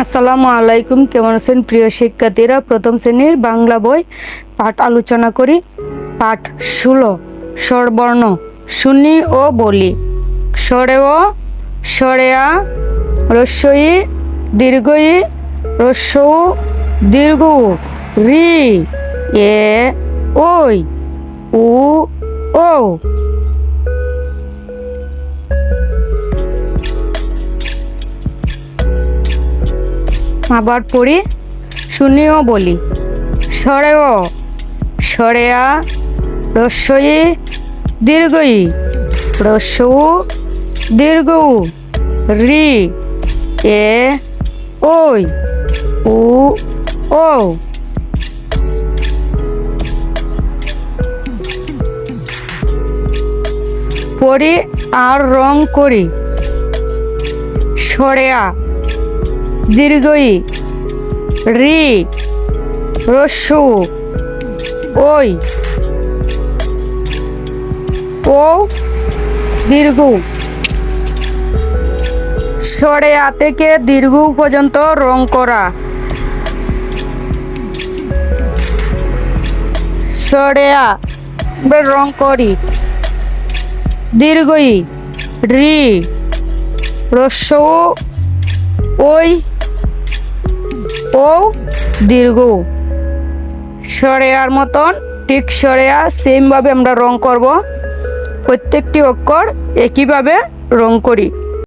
আসসালামু আলাইকুম। কেমন আছেন প্রিয় শিক্ষার্থীরা? প্রথম শ্রেণীর বাংলা বই পাঠ আলোচনা করি। পাঠ 16, স্বরবর্ণ। শুনি ও বলি। স্বরেও, স্বরেয়া, রস্বই, দীর্ঘই, রস্যৌ, দীর্ঘ, রি, এ, ওই, উ, ও। আবার পড়ি, শুনিও বলি। স্বরেও, স্বরেয়া, রস্বই, দীর্ঘই, রস্যৌ, দীর্ঘ, রি, এ, ওই, উ, ও। পড়ি আর রং করি। স্বরেয়া, দীর্ঘই, রি, রস্যৌ, ওই, ও, দীর্ঘ। স্বরেয়া থেকে দীর্ঘ পর্যন্ত রং করা। স্বরেয়া রং করি। দীর্ঘই, রি, রস্যৌ, ওই, ও, দীর্ঘ। স্বরেয়ার মতন ঠিক স্বরেয়া সেমভাবে আমরা রং করব। প্রত্যেকটি অক্ষর একইভাবে রং করি।